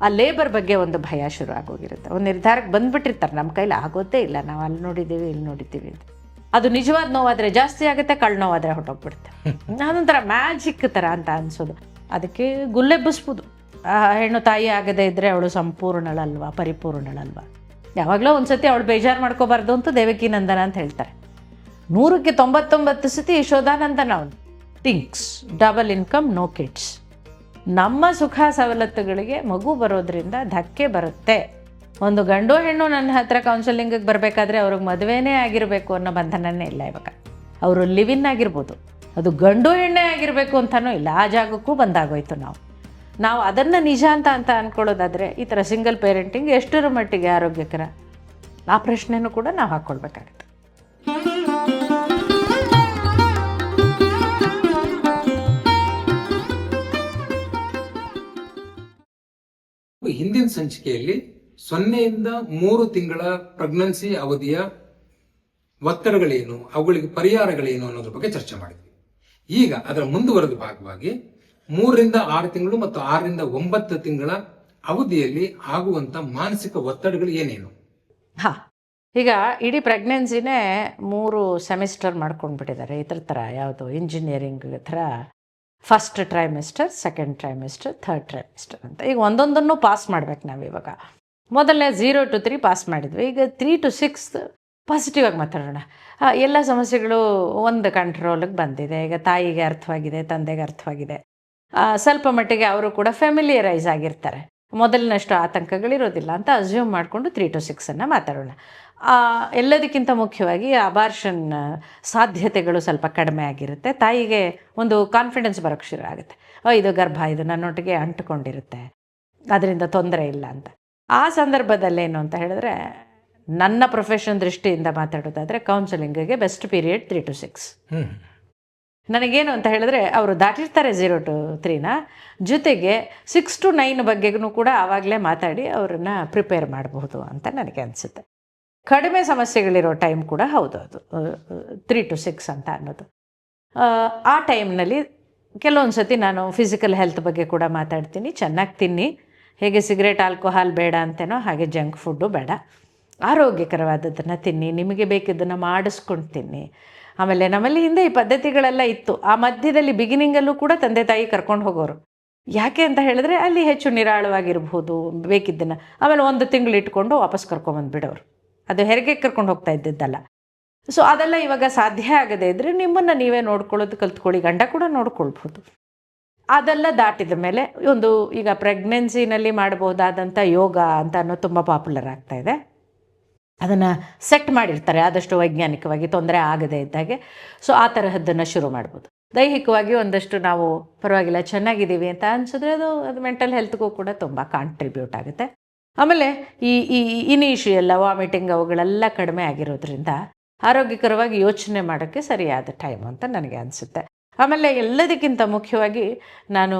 ಆ ಲೇಬರ್ ಬಗ್ಗೆ ಒಂದು ಭಯ ಶುರು ಆಗೋಗಿರುತ್ತೆ. ಒಂದು ನಿರ್ಧಾರಕ್ಕೆ ಬಂದುಬಿಟ್ಟಿರ್ತಾರೆ, ನಮ್ಮ ಕೈಲಿ ಆಗೋದೇ ಇಲ್ಲ, ನಾವು ಅಲ್ಲಿ ನೋಡಿದ್ದೀವಿ ಇಲ್ಲಿ ನೋಡಿದ್ದೀವಿ ಅಂತ. ಅದು ನಿಜವಾದ ನೋವಾದರೆ ಜಾಸ್ತಿ ಆಗುತ್ತೆ, ಕಳ್ಳ ನೋವಾದರೆ ಹೊಟ್ಟೋಗ್ಬಿಡುತ್ತೆ. ಅದೊಂಥರ ಮ್ಯಾಜಿಕ್ ಥರ ಅಂತ ಅನಿಸೋದು. ಅದಕ್ಕೆ ಗುಲ್ಲೆಬ್ಬಿಸ್ಬೋದು. ಹೆಣ್ಣು ತಾಯಿ ಆಗದೇ ಇದ್ದರೆ ಅವಳು ಸಂಪೂರ್ಣಳಲ್ವ, ಪರಿಪೂರ್ಣಳಲ್ವ. ಯಾವಾಗಲೂ ಒಂದು ಸತಿ ಅವಳು ಬೇಜಾರು ಮಾಡ್ಕೋಬಾರ್ದು ಅಂತ ದೇವಕಿ ನಂದನ ಅಂತ ಹೇಳ್ತಾರೆ. 100ಕ್ಕೆ 99 ಸತಿ ಯಶೋಧಾನಂದನ ಅವನು. Thinks double income no kids. ನಮ್ಮ ಸುಖ ಸವಲತ್ತುಗಳಿಗೆ ಮಗು ಬರೋದ್ರಿಂದ ಧಕ್ಕೆ ಬರುತ್ತೆ. ಒಂದು ಗಂಡು ಹೆಣ್ಣು ನನ್ನ ಹತ್ರ ಕೌನ್ಸಲಿಂಗಿಗೆ ಬರಬೇಕಾದ್ರೆ ಅವ್ರಿಗೆ ಮದುವೆನೇ ಆಗಿರಬೇಕು ಅನ್ನೋ ಬಂಧನನೇ ಇಲ್ಲ ಇವಾಗ. ಅವರು ಲಿವಿನ್ ಆಗಿರ್ಬೋದು, ಅದು ಗಂಡು ಹೆಣ್ಣೇ ಆಗಿರಬೇಕು ಅಂತಲೂ ಇಲ್ಲ. ಆ ಜಾಗಕ್ಕೂ ಬಂದಾಗೋಯ್ತು. ನಾವು ಅದನ್ನು ನಿಜ ಅಂತ ಅಂದ್ಕೊಳ್ಳೋದಾದರೆ ಈ ಥರ ಸಿಂಗಲ್ ಪೇರೆಂಟಿಂಗ್ ಎಷ್ಟರ ಮಟ್ಟಿಗೆ ಆರೋಗ್ಯಕರ, ಆ ಪ್ರಶ್ನೆನೂ ಕೂಡ ನಾವು ಹಾಕ್ಕೊಳ್ಬೇಕಾಗತ್ತೆ. ಹಿಂದಿನ ಸಂಚಿಕೆಯಲ್ಲಿ 0ಯಿಂದ 3 ತಿಂಗಳ ಪ್ರೆಗ್ನೆನ್ಸಿ ಅವಧಿಯ ಒತ್ತಡಗಳೇನು, ಅವುಗಳಿಗೆ ಪರಿಹಾರಗಳೇನು ಅನ್ನೋದ್ರ ಬಗ್ಗೆ ಚರ್ಚೆ ಮಾಡಿದ್ವಿ. ಈಗ ಅದರ ಮುಂದುವರೆದ ಭಾಗವಾಗಿ 3ರಿಂದ 6 ತಿಂಗಳು ಮತ್ತು 6ರಿಂದ 9 ತಿಂಗಳ ಅವಧಿಯಲ್ಲಿ ಆಗುವಂತ ಮಾನಸಿಕ ಒತ್ತಡಗಳು ಏನೇನು? ಈಗ ಇಡೀ ಪ್ರೆಗ್ನೆನ್ಸಿನೇ 3 ಸೆಮಿಸ್ಟರ್ ಮಾಡ್ಕೊಂಡ್ಬಿಟ್ಟಿದ್ದಾರೆ. ಇದ್ರ ಥರ ಯಾವುದು ಇಂಜಿನಿಯರಿಂಗ್ ಥರ first trimester, second trimester, third trimester ಅಂತ. ಈಗ ಒಂದೊಂದನ್ನು ಪಾಸ್ ಮಾಡ್ಬೇಕು ನಾವು. ಇವಾಗ ಮೊದಲನೇ 0 to 3 ಪಾಸ್ ಮಾಡಿದ್ವಿ. ಈಗ 3 to 6 ಪಾಸಿಟಿವ್ ಆಗಿ ಮಾತಾಡೋಣ. ಎಲ್ಲ ಸಮಸ್ಯೆಗಳು ಒಂದು ಕಂಟ್ರೋಲಿಗೆ ಬಂದಿದೆ. ಈಗ ತಾಯಿಗೆ ಅರ್ಥವಾಗಿದೆ, ತಂದೆಗೆ ಅರ್ಥವಾಗಿದೆ. ಸ್ವಲ್ಪ ಮಟ್ಟಿಗೆ ಅವರು ಕೂಡ ಫ್ಯಾಮಿಲಿಯರೈಸ್ ಆಗಿರ್ತಾರೆ. ಮೊದಲಿನಷ್ಟು ಆತಂಕಗಳಿರೋದಿಲ್ಲ ಅಂತ ಅಸ್ಯೂಮ್ ಮಾಡಿಕೊಂಡು 3 to 6 ಮಾತಾಡೋಣ. ಎಲ್ಲದಕ್ಕಿಂತ ಮುಖ್ಯವಾಗಿ ಅಬಾರ್ಷನ್ ಸಾಧ್ಯತೆಗಳು ಸ್ವಲ್ಪ ಕಡಿಮೆ ಆಗಿರುತ್ತೆ. ತಾಯಿಗೆ ಒಂದು ಕಾನ್ಫಿಡೆನ್ಸ್ ಬರೋಕ್ಕೆ ಶುರು ಆಗುತ್ತೆ. ಇದು ಗರ್ಭ, ಇದು ನನ್ನೊಟ್ಟಿಗೆ ಅಂಟ್ಕೊಂಡಿರುತ್ತೆ, ಅದರಿಂದ ತೊಂದರೆ ಇಲ್ಲ ಅಂತ. ಆ ಸಂದರ್ಭದಲ್ಲೇನು ಅಂತ ಹೇಳಿದ್ರೆ, ನನ್ನ ಪ್ರೊಫೆಷನ್ ದೃಷ್ಟಿಯಿಂದ ಮಾತಾಡೋದಾದರೆ ಕೌನ್ಸಲಿಂಗಿಗೆ ಬೆಸ್ಟ್ ಪೀರಿಯಡ್ 3 to 6. ನನಗೇನು ಅಂತ ಹೇಳಿದ್ರೆ, ಅವರು ದಾಟಿರ್ತಾರೆ 0 to 3 ಜೊತೆಗೆ 6 to 9 ಬಗ್ಗೆಗೂ ಕೂಡ ಆವಾಗಲೇ ಮಾತಾಡಿ ಅವರನ್ನು ಪ್ರಿಪೇರ್ ಮಾಡಬಹುದು ಅಂತ ನನಗೆ ಅನಿಸುತ್ತೆ. ಕಡಿಮೆ ಸಮಸ್ಯೆಗಳಿರೋ ಟೈಮ್ ಕೂಡ ಹೌದು ಅದು 3 to 6 ಅಂತ ಅನ್ನೋದು. ಆ ಟೈಮ್ನಲ್ಲಿ ಕೆಲವೊಂದು ಸತಿ ನಾನು ಫಿಸಿಕಲ್ ಹೆಲ್ತ್ ಬಗ್ಗೆ ಕೂಡ ಮಾತಾಡ್ತೀನಿ. ಚೆನ್ನಾಗಿ ತಿನ್ನಿ, ಹೇಗೆ ಸಿಗರೇಟ್ ಆಲ್ಕೋಹಾಲ್ ಬೇಡ ಅಂತೇನೋ ಹಾಗೆ ಜಂಕ್ ಫುಡ್ಡು ಬೇಡ, ಆರೋಗ್ಯಕರವಾದದ್ದನ್ನು ತಿನ್ನಿ, ನಿಮಗೆ ಬೇಕಿದ್ದನ್ನು ಮಾಡಿಸ್ಕೊಂಡು ತಿನ್ನಿ. ಆಮೇಲೆ ನಮ್ಮಲ್ಲಿ ಹಿಂದೆ ಈ ಪದ್ಧತಿಗಳೆಲ್ಲ ಇತ್ತು. ಆ ಮಧ್ಯದಲ್ಲಿ ಬಿಗಿನಿಂಗಲ್ಲೂ ಕೂಡ ತಂದೆ ತಾಯಿ ಕರ್ಕೊಂಡು ಹೋಗೋರು. ಯಾಕೆ ಅಂತ ಹೇಳಿದ್ರೆ ಅಲ್ಲಿ ಹೆಚ್ಚು ನಿರಾಳವಾಗಿರ್ಬೋದು, ಬೇಕಿದ್ದನ್ನು. ಆಮೇಲೆ 1 ತಿಂಗಳು ಇಟ್ಕೊಂಡು ವಾಪಸ್ ಕರ್ಕೊಂಬಂದುಬಿಡೋರು. ಅದು ಹೆರಿಗೆ ಕರ್ಕೊಂಡು ಹೋಗ್ತಾ ಇದ್ದಿದ್ದಲ್ಲ. ಸೊ ಅದೆಲ್ಲ ಇವಾಗ ಸಾಧ್ಯ ಆಗದೇ ಇದ್ದರೆ ನಿಮ್ಮನ್ನು ನೀವೇ ನೋಡ್ಕೊಳ್ಳೋದು ಕಲ್ತ್ಕೊಳ್ಳಿ, ಗಂಡ ಕೂಡ ನೋಡ್ಕೊಳ್ಬೋದು. ಅದೆಲ್ಲ ದಾಟಿದ ಮೇಲೆ ಈಗ ಪ್ರೆಗ್ನೆನ್ಸಿನಲ್ಲಿ ಮಾಡಬಹುದಾದಂಥ ಯೋಗ ಅಂತ ಅನ್ನೋದು ತುಂಬ ಪಾಪ್ಯುಲರ್ ಆಗ್ತಾಯಿದೆ. ಅದನ್ನು ಸೆಟ್ ಮಾಡಿರ್ತಾರೆ ಆದಷ್ಟು ವೈಜ್ಞಾನಿಕವಾಗಿ, ತೊಂದರೆ ಆಗದೇ ಇದ್ದಾಗೆ. ಸೊ ಆ ತರಹದ್ದನ್ನು ಶುರು ಮಾಡ್ಬೋದು. ದೈಹಿಕವಾಗಿ ಒಂದಷ್ಟು ನಾವು ಪರವಾಗಿಲ್ಲ ಚೆನ್ನಾಗಿದ್ದೀವಿ ಅಂತ ಅನಿಸಿದ್ರೆ ಅದು ಮೆಂಟಲ್ ಹೆಲ್ತ್ಗೂ ಕೂಡ ತುಂಬ ಕಾಂಟ್ರಿಬ್ಯೂಟ್ ಆಗುತ್ತೆ. ಆಮೇಲೆ ಈ ಇನಿಷಿಯಲ್ ವಾಮಿಟಿಂಗ್ ಅವುಗಳೆಲ್ಲ ಕಡಿಮೆ ಆಗಿರೋದ್ರಿಂದ ಆರೋಗ್ಯಕರವಾಗಿ ಯೋಚನೆ ಮಾಡೋಕ್ಕೆ ಸರಿಯಾದ ಟೈಮ್ ಅಂತ ನನಗೆ ಅನಿಸುತ್ತೆ. ಆಮೇಲೆ ಎಲ್ಲದಕ್ಕಿಂತ ಮುಖ್ಯವಾಗಿ ನಾನು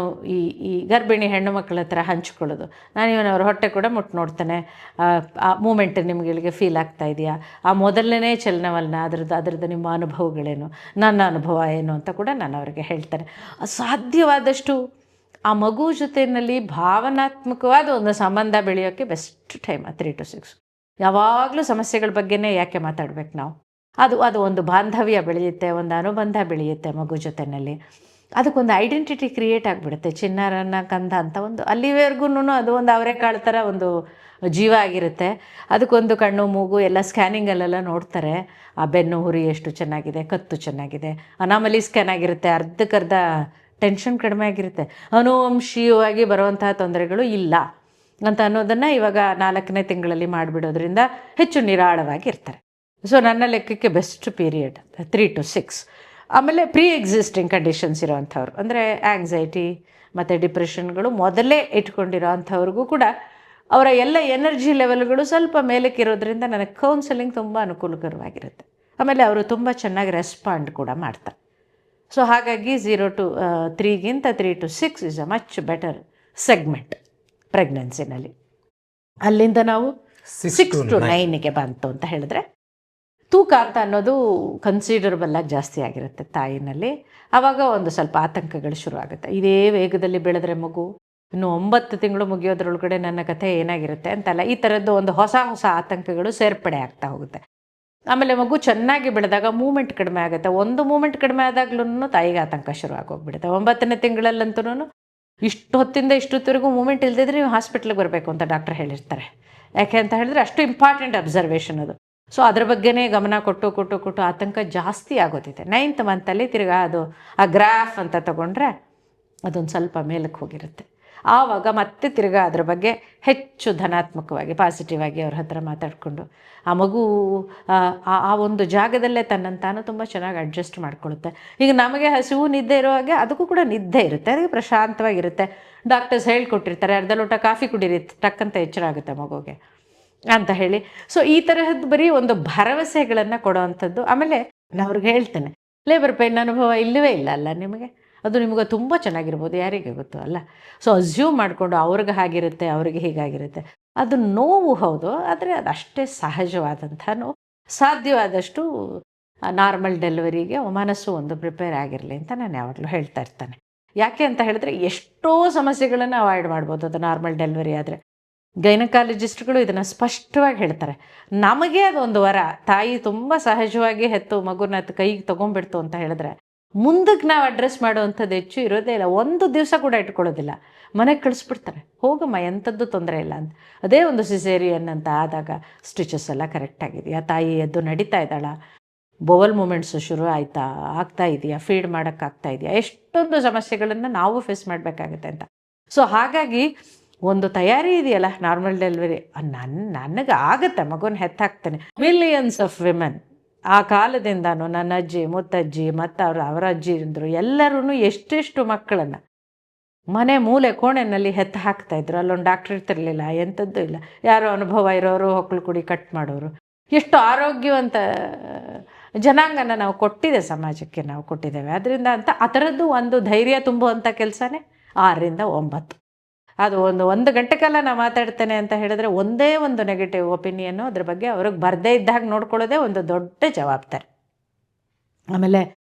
ಈ ಗರ್ಭಿಣಿ ಹೆಣ್ಣು ಮಕ್ಕಳ ಹತ್ರ ಹಂಚ್ಕೊಳ್ಳೋದು. ನಾನು ಇವನವ್ರ ಹೊಟ್ಟೆ ಕೂಡ ಮುಟ್ಟು ನೋಡ್ತಾನೆ, ಆ ಮೂಮೆಂಟ್ ನಿಮಗೆ ಫೀಲ್ ಆಗ್ತಾ ಇದೆಯಾ, ಆ ಮೊದಲನೇ ಚಲನವಲನ ಅದರದ್ದು ನಿಮ್ಮ ಅನುಭವಗಳೇನು, ನನ್ನ ಅನುಭವ ಏನು ಅಂತ ಕೂಡ ನಾನು ಅವರಿಗೆ ಹೇಳ್ತೇನೆ. ಸಾಧ್ಯವಾದಷ್ಟು ಆ ಮಗು ಜೊತೆಯಲ್ಲಿ ಭಾವನಾತ್ಮಕವಾದ ಒಂದು ಸಂಬಂಧ ಬೆಳೆಯೋಕ್ಕೆ ಬೆಸ್ಟ್ ಟೈಮ್ 3 to 6. ಯಾವಾಗಲೂ ಸಮಸ್ಯೆಗಳ ಬಗ್ಗೆನೇ ಯಾಕೆ ಮಾತಾಡ್ಬೇಕು ನಾವು? ಅದು ಒಂದು ಬಾಂಧವ್ಯ ಬೆಳೆಯುತ್ತೆ, ಒಂದು ಅನುಬಂಧ ಬೆಳೆಯುತ್ತೆ ಮಗು ಜೊತೆಯಲ್ಲಿ. ಅದಕ್ಕೊಂದು ಐಡೆಂಟಿಟಿ ಕ್ರಿಯೇಟ್ ಆಗಿಬಿಡುತ್ತೆ. ಚಿನ್ನಾರನ ಕಂದ ಅಂತ ಒಂದು ಅಲ್ಲಿವರೆಗೂ ಅದು ಒಂದು ಅವರೆಕಾಳು ಥರ ಒಂದು ಜೀವ ಆಗಿರುತ್ತೆ. ಅದಕ್ಕೊಂದು ಕಣ್ಣು ಮೂಗು ಎಲ್ಲ ಸ್ಕ್ಯಾನಿಂಗಲ್ಲೆಲ್ಲ ನೋಡ್ತಾರೆ. ಆ ಬೆನ್ನು ಹುರಿ ಎಷ್ಟು ಚೆನ್ನಾಗಿದೆ, ಕತ್ತು ಚೆನ್ನಾಗಿದೆ, ಅನಾಮಲಿ ಸ್ಕ್ಯಾನ್ ಆಗಿರುತ್ತೆ, ಅರ್ಧಕ್ಕರ್ಧ ಟೆನ್ಷನ್ ಕಡಿಮೆ ಆಗಿರುತ್ತೆ, ಅನುವಂಶೀಯವಾಗಿ ಬರುವಂತಹ ತೊಂದರೆಗಳು ಇಲ್ಲ ಅಂತ ಅನ್ನೋದನ್ನು ಇವಾಗ 4ನೇ ತಿಂಗಳಲ್ಲಿ ಮಾಡಿಬಿಡೋದ್ರಿಂದ ಹೆಚ್ಚು ನಿರಾಳವಾಗಿರ್ತಾರೆ. ಸೊ ನನ್ನ ಲೆಕ್ಕಕ್ಕೆ ಬೆಸ್ಟ್ ಪೀರಿಯಡ್ 3 to 6. ಆಮೇಲೆ ಪ್ರೀ ಎಕ್ಸಿಸ್ಟಿಂಗ್ ಕಂಡೀಷನ್ಸ್ ಇರೋವಂಥವ್ರು, ಅಂದರೆ ಆ್ಯಂಗ್ಸೈಟಿ ಮತ್ತು ಡಿಪ್ರೆಷನ್ಗಳು ಮೊದಲೇ ಇಟ್ಕೊಂಡಿರೋ ಅಂಥವ್ರಿಗೂ ಕೂಡ ಅವರ ಎಲ್ಲ ಎನರ್ಜಿ ಲೆವೆಲ್ಗಳು ಸ್ವಲ್ಪ ಮೇಲಕ್ಕೆ ಇರೋದ್ರಿಂದ ನನಗೆ ಕೌನ್ಸಲಿಂಗ್ ತುಂಬ ಅನುಕೂಲಕರವಾಗಿರುತ್ತೆ. ಆಮೇಲೆ ಅವರು ತುಂಬ ಚೆನ್ನಾಗಿ ರೆಸ್ಪಾಂಡ್ ಕೂಡ ಮಾಡ್ತಾರೆ. ಸೊ ಹಾಗಾಗಿ 0 to 3ಗಿಂತ 3 to 6 is a much better segment ಪ್ರೆಗ್ನೆನ್ಸಿನಲ್ಲಿ. ಅಲ್ಲಿಂದ ನಾವು 6 to 9ಗೆ ಬಂತು ಅಂತ ಹೇಳಿದ್ರೆ ತೂಕ ಅಂತ ಅನ್ನೋದು ಕನ್ಸಿಡರಬಲ್ಲಾಗಿ ಜಾಸ್ತಿ ಆಗಿರುತ್ತೆ ತಾಯಿನಲ್ಲಿ. ಆವಾಗ ಒಂದು ಸ್ವಲ್ಪ ಆತಂಕಗಳು ಶುರು ಆಗುತ್ತೆ. ಇದೇ ವೇಗದಲ್ಲಿ ಬೆಳೆದ್ರೆ ಮಗು ಇನ್ನು 9 ತಿಂಗಳು ಮುಗಿಯೋದ್ರೊಳಗಡೆ ನನ್ನ ಕಥೆ ಏನಾಗಿರುತ್ತೆ ಅಂತಲ್ಲ, ಈ ಥರದ್ದು ಒಂದು ಹೊಸ ಹೊಸ ಆತಂಕಗಳು ಸೇರ್ಪಡೆ ಆಗ್ತಾ ಹೋಗುತ್ತೆ. ಆಮೇಲೆ ಮಗು ಚೆನ್ನಾಗಿ ಬೆಳೆದಾಗ ಮೂಮೆಂಟ್ ಕಡಿಮೆ ಆಗುತ್ತೆ. ಒಂದು ಮೂಮೆಂಟ್ ಕಡಿಮೆ ಆದಾಗ್ಲೂ ತಾಯಿಗೆ ಆತಂಕ ಶುರು ಆಗೋಗ್ಬಿಡುತ್ತೆ. 9ನೇ ತಿಂಗಳಲ್ಲಂತೂ ಇಷ್ಟು ಹೊತ್ತಿಂದ ಇಷ್ಟೊತ್ತವರೆಗೂ ಮೂಮೆಂಟ್ ಇಲ್ಲದಿದ್ರೆ ನೀವು ಹಾಸ್ಪಿಟ್ಲಿಗೆ ಬರಬೇಕು ಅಂತ ಡಾಕ್ಟರ್ ಹೇಳಿರ್ತಾರೆ. ಯಾಕೆ ಅಂತ ಹೇಳಿದ್ರೆ ಅಷ್ಟು ಇಂಪಾರ್ಟೆಂಟ್ ಅಬ್ಸರ್ವೇಷನ್ ಅದು. ಸೊ ಅದ್ರ ಬಗ್ಗೆನೇ ಗಮನ ಕೊಟ್ಟು ಕೊಟ್ಟು ಕೊಟ್ಟು ಆತಂಕ ಜಾಸ್ತಿ ಆಗೋದಿದೆ. 9th ಮಂತಲ್ಲಿ ತಿರ್ಗಾ ಅದು ಆ ಗ್ರಾಫ್ ಅಂತ ತಗೊಂಡ್ರೆ ಅದೊಂದು ಸ್ವಲ್ಪ ಮೇಲಕ್ಕೆ ಹೋಗಿರುತ್ತೆ. ಆವಾಗ ಮತ್ತೆ ತಿರ್ಗಾ ಅದ್ರ ಬಗ್ಗೆ ಹೆಚ್ಚು ಧನಾತ್ಮಕವಾಗಿ ಪಾಸಿಟಿವ್ ಆಗಿ ಅವ್ರ ಹತ್ರ ಮಾತಾಡಿಕೊಂಡು ಆ ಮಗು ಆ ಒಂದು ಜಾಗದಲ್ಲೇ ತನ್ನನ್ನು ತಾನು ತುಂಬ ಚೆನ್ನಾಗಿ ಅಡ್ಜಸ್ಟ್ ಮಾಡ್ಕೊಳ್ಳುತ್ತೆ. ಈಗ ನಮಗೆ ಹಸಿವು ನಿದ್ದೆ ಇರೋ ಹಾಗೆ ಅದಕ್ಕೂ ಕೂಡ ನಿದ್ದೆ ಇರುತ್ತೆ, ಅದಕ್ಕೆ ಪ್ರಶಾಂತವಾಗಿರುತ್ತೆ. ಡಾಕ್ಟರ್ಸ್ ಹೇಳ್ಕೊಟ್ಟಿರ್ತಾರೆ ಅರ್ಧ ಲೋಟ ಕಾಫಿ ಕುಡೀರಿ, ಟಕ್ಕಂತ ಎಚ್ಚರ ಆಗುತ್ತೆ ಮಗುಗೆ ಅಂತ ಹೇಳಿ. ಸೊ ಈ ತರಹದ್ದು ಬರೀ ಒಂದು ಭರವಸೆಗಳನ್ನು ಕೊಡೋವಂಥದ್ದು. ಆಮೇಲೆ ನಾನು ಅವ್ರಿಗೆ ಹೇಳ್ತೇನೆ, ಲೇಬರ್ ಪೇನ್ ಅನುಭವ ಇಲ್ಲವೇ ಇಲ್ಲ ಅಲ್ಲ ನಿಮಗೆ, ಅದು ನಿಮಗೆ ತುಂಬ ಚೆನ್ನಾಗಿರ್ಬೋದು, ಯಾರಿಗೆ ಗೊತ್ತು ಅಲ್ಲ. ಸೊ ಅಸ್ಯೂಮ್ ಮಾಡಿಕೊಂಡು ಅವ್ರಿಗೆ ಹಾಗಿರುತ್ತೆ ಅವ್ರಿಗೆ ಹೀಗಾಗಿರುತ್ತೆ, ಅದು ನೋವು ಹೌದು, ಆದರೆ ಅದು ಅಷ್ಟೇ ಸಹಜವಾದಂಥ ನೋವು. ಸಾಧ್ಯವಾದಷ್ಟು ನಾರ್ಮಲ್ ಡೆಲಿವರಿಗೆ ಮನಸ್ಸು ಒಂದು ಪ್ರಿಪೇರ್ ಆಗಿರಲಿ ಅಂತ ನಾನು ಯಾವಾಗಲೂ ಹೇಳ್ತಾ ಇರ್ತಾನೆ. ಯಾಕೆ ಅಂತ ಹೇಳಿದ್ರೆ ಎಷ್ಟೋ ಸಮಸ್ಯೆಗಳನ್ನು ಅವಾಯ್ಡ್ ಮಾಡ್ಬೋದು ಅದು ನಾರ್ಮಲ್ ಡೆಲಿವರಿ ಆದರೆ. ಗೈನಕಾಲಜಿಸ್ಟ್ಗಳು ಇದನ್ನು ಸ್ಪಷ್ಟವಾಗಿ ಹೇಳ್ತಾರೆ. ನಮಗೆ ಅದೊಂದು ವರ, ತಾಯಿ ತುಂಬ ಸಹಜವಾಗಿ ಹೆತ್ತು ಮಗುನ ಕೈಗೆ ತೊಗೊಂಡ್ಬಿಡ್ತು ಅಂತ ಹೇಳಿದ್ರೆ ಮುಂದಕ್ಕೆ ನಾವು ಅಡ್ರೆಸ್ ಮಾಡುವಂಥದ್ದು ಹೆಚ್ಚು ಇರೋದೇ ಇಲ್ಲ. ಒಂದು ದಿವಸ ಕೂಡ ಇಟ್ಕೊಳ್ಳೋದಿಲ್ಲ, ಮನೆಗೆ ಕಳಿಸ್ಬಿಡ್ತಾರೆ, ಹೋಗಮ್ಮ ಎಂಥದ್ದು ತೊಂದರೆ ಇಲ್ಲ ಅಂತ. ಅದೇ ಒಂದು ಸಿಸೇರಿಯನ್ ಅಂತ ಆದಾಗ ಸ್ಟಿಚಸ್ ಎಲ್ಲ ಕರೆಕ್ಟಾಗಿದೆಯಾ, ತಾಯಿ ಎದ್ದು ನಡೀತಾ ಇದ್ದಾಳ, ಬೋವಲ್ ಮೂಮೆಂಟ್ಸು ಶುರು ಆಯಿತಾ, ಆಗ್ತಾ ಇದೆಯಾ, ಫೀಡ್ ಮಾಡೋಕ್ಕಾಗ್ತಾ ಇದೆಯಾ, ಎಷ್ಟೊಂದು ಸಮಸ್ಯೆಗಳನ್ನು ನಾವು ಫೇಸ್ ಮಾಡಬೇಕಾಗುತ್ತೆ ಅಂತ. ಸೊ ಹಾಗಾಗಿ ಒಂದು ತಯಾರಿ ಇದೆಯಲ್ಲ ನಾರ್ಮಲ್ ಡೆಲಿವರಿ, ನನಗೆ ಆಗುತ್ತೆ, ಮಗುನ ಹೆತ್ತಾಕ್ತೇನೆ. ಮಿಲಿಯನ್ಸ್ ಆಫ್ ವಿಮೆನ್ ಆ ಕಾಲದಿಂದನೂ ನನ್ನ ಅಜ್ಜಿ ಮುತ್ತಜ್ಜಿ ಮತ್ತು ಅವರ ಅಜ್ಜಿ ಅಂದರು ಎಲ್ಲರೂ ಎಷ್ಟೆಷ್ಟು ಮಕ್ಕಳನ್ನು ಮನೆ ಮೂಲೆ ಕೋಣೆಯಲ್ಲಿ ಹೆತ್ತು ಹಾಕ್ತಾಯಿದ್ರು. ಅಲ್ಲೊಂದು ಡಾಕ್ಟ್ರ್ ಇರ್ತಿರಲಿಲ್ಲ, ಎಂಥದ್ದು ಇಲ್ಲ, ಯಾರೋ ಅನುಭವ ಇರೋರು ಹೊಕ್ಕಳು ಕುಡಿ ಕಟ್ ಮಾಡೋರು. ಎಷ್ಟು ಆರೋಗ್ಯವಂತ ಜನಾಂಗನ ನಾವು ಕೊಟ್ಟಿದೆ ಸಮಾಜಕ್ಕೆ, ನಾವು ಕೊಟ್ಟಿದ್ದೇವೆ. ಅದರಿಂದ ಅಂತ ಆ ಥರದ್ದು ಒಂದು ಧೈರ್ಯ ತುಂಬುವಂಥ ಕೆಲಸನೇ 6ರಿಂದ 9. ಅದು ಒಂದು ಗಂಟೆ ಕಾಲ ನಾನು ಮಾತಾಡ್ತೇನೆ ಅಂತ ಹೇಳಿದ್ರೆ ಒಂದೇ ಒಂದು ನೆಗೆಟಿವ್ ಒಪಿನಿಯನ್ನು ಅದ್ರ ಬಗ್ಗೆ ಅವ್ರಿಗೆ ಬರದೇ ಇದ್ದಾಗ ನೋಡ್ಕೊಳ್ಳೋದೇ ಒಂದು ದೊಡ್ಡ ಜವಾಬ್ದಾರಿ. ಆಮೇಲೆ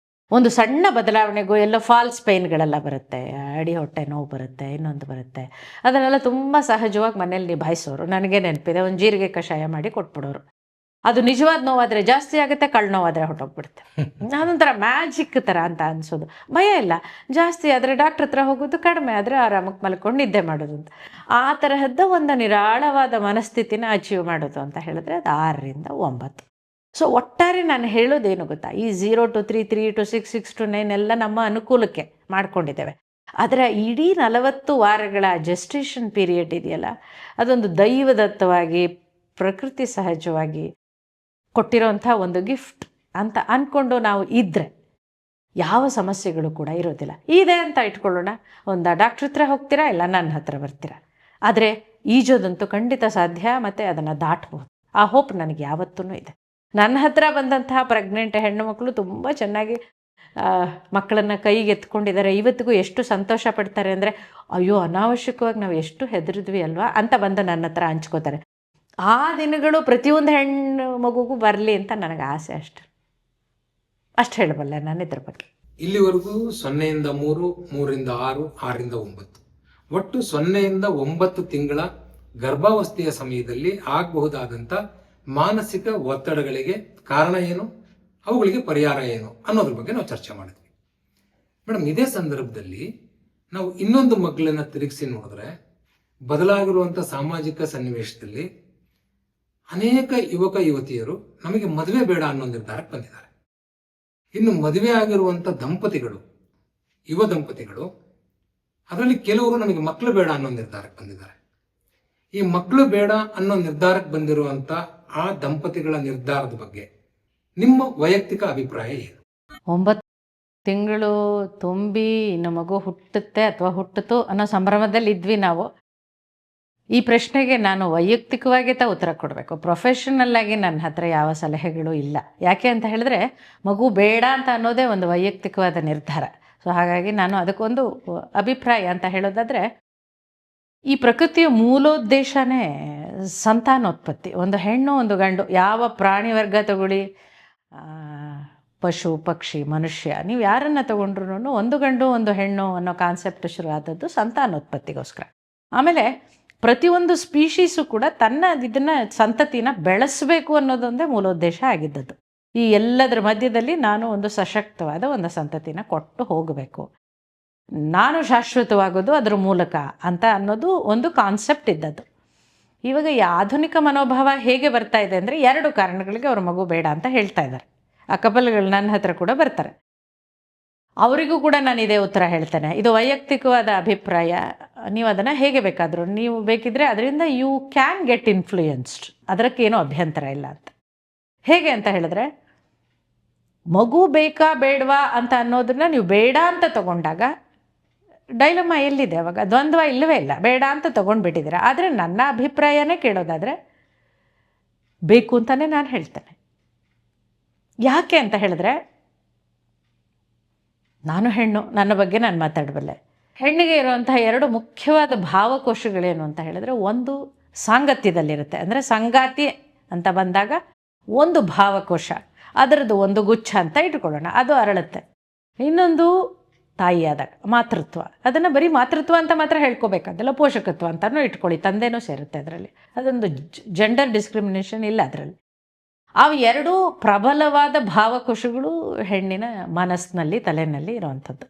ಒಂದು ಸಣ್ಣ ಬದಲಾವಣೆಗೂ ಎಲ್ಲೋ ಫಾಲ್ಸ್ ಪೈನ್ಗಳೆಲ್ಲ ಬರುತ್ತೆ, ಅಡಿ ಹೊಟ್ಟೆ ನೋವು ಬರುತ್ತೆ, ಇನ್ನೊಂದು ಬರುತ್ತೆ. ಅದನ್ನೆಲ್ಲ ತುಂಬ ಸಹಜವಾಗಿ ಮನೇಲಿ ನಿಭಾಯಿಸೋರು. ನನಗೆ ನೆನಪಿದೆ, ಒಂದು ಜೀರಿಗೆ ಕಷಾಯ ಮಾಡಿ ಕೊಟ್ಬಿಡೋರು. ಅದು ನಿಜವಾದ ನೋವಾದರೆ ಜಾಸ್ತಿ ಆಗುತ್ತೆ, ಕಳ್ಳ ನೋವಾದರೆ ಹೊಟ್ಟೋಗ್ಬಿಡುತ್ತೆ. ಅದೊಂಥರ ಮ್ಯಾಜಿಕ್ ಥರ ಅಂತ ಅನಿಸೋದು. ಭಯ ಇಲ್ಲ, ಜಾಸ್ತಿ ಆದರೆ ಡಾಕ್ಟ್ರ್ ಹತ್ರ ಹೋಗೋದು, ಕಡಿಮೆ ಆದರೆ ಆರಾಮಕ್ಕೆ ಮಲ್ಕೊಂಡು ನಿದ್ದೆ ಮಾಡೋದು ಅಂತ. ಆ ತರಹದ್ದ ಒಂದು ನಿರಾಳವಾದ ಮನಸ್ಥಿತಿನ ಅಚೀವ್ ಮಾಡೋದು ಅಂತ ಹೇಳಿದ್ರೆ ಅದು 6ರಿಂದ 9. ಸೊ ಒಟ್ಟಾರೆ ನಾನು ಹೇಳೋದೇನು ಗೊತ್ತಾ, ಈ 0 to 3, 3 to 6, 6 to 9 ಎಲ್ಲ ನಮ್ಮ ಅನುಕೂಲಕ್ಕೆ ಮಾಡ್ಕೊಂಡಿದ್ದೇವೆ. ಆದರೆ ಇಡೀ 40 ವಾರಗಳ ಜೆಸ್ಟೇಷನ್ ಪೀರಿಯಡ್ ಇದೆಯಲ್ಲ, ಅದೊಂದು ದೈವದತ್ತವಾಗಿ ಪ್ರಕೃತಿ ಸಹಜವಾಗಿ ಕೊಟ್ಟಿರೋಂಥ ಒಂದು ಗಿಫ್ಟ್ ಅಂತ ಅಂದ್ಕೊಂಡು ನಾವು ಇದ್ದರೆ ಯಾವ ಸಮಸ್ಯೆಗಳು ಕೂಡ ಇರೋದಿಲ್ಲ. ಇದೆ ಅಂತ ಇಟ್ಕೊಳ್ಳೋಣ, ಒಂದು ಡಾಕ್ಟ್ರ್ ಹತ್ರ ಹೋಗ್ತೀರಾ, ಇಲ್ಲ ನನ್ನ ಹತ್ರ ಬರ್ತೀರಾ. ಆದರೆ ಈಜೋದಂತೂ ಖಂಡಿತ ಸಾಧ್ಯ, ಮತ್ತು ಅದನ್ನು ದಾಟ್ಬೋದು. ಆ ಹೋಪ್ ನನಗೆ ಯಾವತ್ತೂ ಇದೆ. ನನ್ನ ಹತ್ರ ಬಂದಂತಹ ಪ್ರೆಗ್ನೆಂಟ್ ಹೆಣ್ಣು ಮಕ್ಕಳು ತುಂಬ ಚೆನ್ನಾಗಿ ಮಕ್ಕಳನ್ನು ಕೈಗೆ ಎತ್ಕೊಂಡಿದ್ದಾರೆ. ಇವತ್ತಿಗೂ ಎಷ್ಟು ಸಂತೋಷ ಪಡ್ತಾರೆ ಅಂದರೆ, ಅಯ್ಯೋ ಅನಾವಶ್ಯಕವಾಗಿ ನಾವು ಎಷ್ಟು ಹೆದರಿದ್ವಿ ಅಲ್ವಾ ಅಂತ ಬಂದು ನನ್ನ ಹತ್ರ ಹಂಚ್ಕೋತಾರೆ. ಆ ದಿನಗಳು ಪ್ರತಿಯೊಂದು ಹೆಣ್ಣು ಮಗುಗೂ ಬರಲಿ ಅಂತ ನನಗೆ ಆಸೆ. ಅಷ್ಟು ಹೇಳಬಲ್ಲೆ ನಾನು ಇದ್ರ ಬಗ್ಗೆ. ಇಲ್ಲಿವರೆಗೂ 0ಯಿಂದ 3, 3ರಿಂದ 6, 6ರಿಂದ 9, ಒಟ್ಟು 0ಯಿಂದ 9 ತಿಂಗಳ ಗರ್ಭಾವಸ್ಥೆಯ ಸಮಯದಲ್ಲಿ ಆಗಬಹುದಾದಂಥ ಮಾನಸಿಕ ಒತ್ತಡಗಳಿಗೆ ಕಾರಣ ಏನು, ಅವುಗಳಿಗೆ ಪರಿಹಾರ ಏನು ಅನ್ನೋದ್ರ ಬಗ್ಗೆ ನಾವು ಚರ್ಚೆ ಮಾಡಿದ್ವಿ. ಮೇಡಮ್, ಇದೇ ಸಂದರ್ಭದಲ್ಲಿ ನಾವು ಇನ್ನೊಂದು ಮಕ್ಕಳನ್ನ ತಿರುಗಿಸಿ ನೋಡಿದ್ರೆ ಬದಲಾಗಿರುವಂಥ ಸಾಮಾಜಿಕ ಸನ್ನಿವೇಶದಲ್ಲಿ ಅನೇಕ ಯುವಕ ಯುವತಿಯರು ನಮಗೆ ಮದುವೆ ಬೇಡ ಅನ್ನೋ ನಿರ್ಧಾರಕ್ಕೆ ಬಂದಿದ್ದಾರೆ. ಇನ್ನು ಮದುವೆ ಆಗಿರುವಂಥ ದಂಪತಿಗಳು, ಯುವ ದಂಪತಿಗಳು, ಅದರಲ್ಲಿ ಕೆಲವರು ನಮಗೆ ಮಕ್ಕಳು ಬೇಡ ಅನ್ನೋ ನಿರ್ಧಾರಕ್ಕೆ ಬಂದಿದ್ದಾರೆ. ಈ ಮಕ್ಕಳು ಬೇಡ ಅನ್ನೋ ನಿರ್ಧಾರಕ್ಕೆ ಬಂದಿರುವಂಥ ಆ ದಂಪತಿಗಳ ನಿರ್ಧಾರದ ಬಗ್ಗೆ ನಿಮ್ಮ ವೈಯಕ್ತಿಕ ಅಭಿಪ್ರಾಯ ಏನು? 9 ತಿಂಗಳು ತುಂಬಿ ಇನ್ನು ಮಗು ಹುಟ್ಟುತ್ತೆ ಅಥವಾ ಹುಟ್ಟಿತು ಅನ್ನೋ ಸಂಭ್ರಮದಲ್ಲಿ ಇದ್ವಿ ನಾವು. ಈ ಪ್ರಶ್ನೆಗೆ ನಾನು ವೈಯಕ್ತಿಕವಾಗಿ ಉತ್ತರ ಕೊಡಬೇಕು. ಪ್ರೊಫೆಷನಲ್ಲಾಗಿ ನನ್ನ ಹತ್ರ ಯಾವ ಸಲಹೆಗಳು ಇಲ್ಲ. ಯಾಕೆ ಅಂತ ಹೇಳಿದ್ರೆ ಮಗು ಬೇಡ ಅಂತ ಅನ್ನೋದೇ ಒಂದು ವೈಯಕ್ತಿಕವಾದ ನಿರ್ಧಾರ. ಸೊ ಹಾಗಾಗಿ ನಾನು ಅದಕ್ಕೊಂದು ಅಭಿಪ್ರಾಯ ಅಂತ ಹೇಳೋದಾದರೆ, ಈ ಪ್ರಕೃತಿಯ ಮೂಲೋದ್ದೇಶನೇ ಸಂತಾನೋತ್ಪತ್ತಿ. ಒಂದು ಹೆಣ್ಣು ಒಂದು ಗಂಡು, ಯಾವ ಪ್ರಾಣಿ ವರ್ಗ ತಗೊಳ್ಳಿ, ಪಶು ಪಕ್ಷಿ ಮನುಷ್ಯ ನೀವು ಯಾರನ್ನು ತಗೊಂಡ್ರು ಒಂದು ಗಂಡು ಒಂದು ಹೆಣ್ಣು ಅನ್ನೋ ಕಾನ್ಸೆಪ್ಟ್ ಶುರು ಆದದ್ದು ಸಂತಾನೋತ್ಪತ್ತಿಗೋಸ್ಕರ. ಆಮೇಲೆ ಪ್ರತಿಯೊಂದು ಸ್ಪೀಶೀಸು ಕೂಡ ತನ್ನ ಇದನ್ನು ಸಂತತಿನ ಬೆಳೆಸಬೇಕು ಅನ್ನೋದೊಂದೇ ಮೂಲೋದ್ದೇಶ ಆಗಿದ್ದದ್ದು. ಈ ಎಲ್ಲದರ ಮಧ್ಯದಲ್ಲಿ ನಾನು ಒಂದು ಸಶಕ್ತವಾದ ಒಂದು ಸಂತತಿನ ಕೊಟ್ಟು ಹೋಗಬೇಕು, ನಾನು ಶಾಶ್ವತವಾಗೋದು ಅದರ ಮೂಲಕ ಅಂತ ಅನ್ನೋದು ಒಂದು ಕಾನ್ಸೆಪ್ಟ್ ಇದ್ದದ್ದು. ಇವಾಗ ಈ ಆಧುನಿಕ ಮನೋಭಾವ ಹೇಗೆ ಬರ್ತಾ ಇದೆ ಅಂದರೆ 2 ಕಾರಣಗಳಿಗೆ ಅವ್ರ ಮಗು ಬೇಡ ಅಂತ ಹೇಳ್ತಾ ಇದ್ದಾರೆ. ಆ ಕಪಲ್ಗಳು ನನ್ನ ಹತ್ರ ಕೂಡ ಬರ್ತಾರೆ, ಅವರಿಗೂ ಕೂಡ ನಾನು ಇದೇ ಉತ್ತರ ಹೇಳ್ತೇನೆ. ಇದು ವೈಯಕ್ತಿಕವಾದ ಅಭಿಪ್ರಾಯ, ನೀವು ಅದನ್ನು ಹೇಗೆ ಬೇಕಾದರೂ ನೀವು ಬೇಕಿದ್ರೆ ಅದರಿಂದ ಯು ಕ್ಯಾನ್ ಗೆಟ್ ಇನ್ಫ್ಲೂಯೆನ್ಸ್ಡ್, ಅದಕ್ಕೇನೂ ಅಭ್ಯಂತರ ಇಲ್ಲ ಅಂತ. ಹೇಗೆ ಅಂತ ಹೇಳಿದ್ರೆ, ಮಗು ಬೇಕಾ ಬೇಡವಾ ಅಂತ ಅನ್ನೋದನ್ನ ನೀವು ಬೇಡ ಅಂತ ತಗೊಂಡಾಗ ಡೈಲಮ ಎಲ್ಲಿದೆ? ಅವಾಗ ದ್ವಂದ್ವ ಇಲ್ಲವೇ ಇಲ್ಲ, ಬೇಡ ಅಂತ ತೊಗೊಂಡ್ಬಿಟ್ಟಿದ್ದೀರ. ಆದರೆ ನನ್ನ ಅಭಿಪ್ರಾಯನೇ ಕೇಳೋದಾದರೆ ಬೇಕು ಅಂತಲೇ ನಾನು ಹೇಳ್ತೇನೆ. ಯಾಕೆ ಅಂತ ಹೇಳಿದ್ರೆ, ನಾನು ಹೆಣ್ಣು, ನನ್ನ ಬಗ್ಗೆ ನಾನು ಮಾತಾಡಬಲ್ಲೆ. ಹೆಣ್ಣಿಗೆ ಇರುವಂತಹ 2 ಮುಖ್ಯವಾದ ಭಾವಕೋಶಗಳೇನು ಅಂತ ಹೇಳಿದ್ರೆ, ಒಂದು ಸಾಂಗತ್ಯದಲ್ಲಿರುತ್ತೆ, ಅಂದರೆ ಸಂಗಾತಿ ಅಂತ ಬಂದಾಗ ಒಂದು ಭಾವಕೋಶ, ಅದರದ್ದು ಒಂದು ಗುಚ್ಛ ಅಂತ ಇಟ್ಕೊಳ್ಳೋಣ, ಅದು ಅರಳುತ್ತೆ. ಇನ್ನೊಂದು ತಾಯಿಯಾದಾಗ ಮಾತೃತ್ವ, ಅದನ್ನು ಬರೀ ಮಾತೃತ್ವ ಅಂತ ಮಾತ್ರ ಹೇಳ್ಕೋಬೇಕಾದಲ್ಲ, ಪೋಷಕತ್ವ ಅಂತಲೂ ಇಟ್ಕೊಳ್ಳಿ, ತಂದೆನೂ ಸೇರುತ್ತೆ ಅದರಲ್ಲಿ. ಅದೊಂದು ಜೆಂಡರ್ ಡಿಸ್ಕ್ರಿಮಿನೇಷನ್ ಇಲ್ಲ ಅದರಲ್ಲಿ. ಆ 2 ಪ್ರಬಲವಾದ ಭಾವಕೋಶಗಳು ಹೆಣ್ಣಿನ ಮನಸ್ಸಿನಲ್ಲಿ ತಲೆಯಲ್ಲಿ ಇರುವಂಥದ್ದು.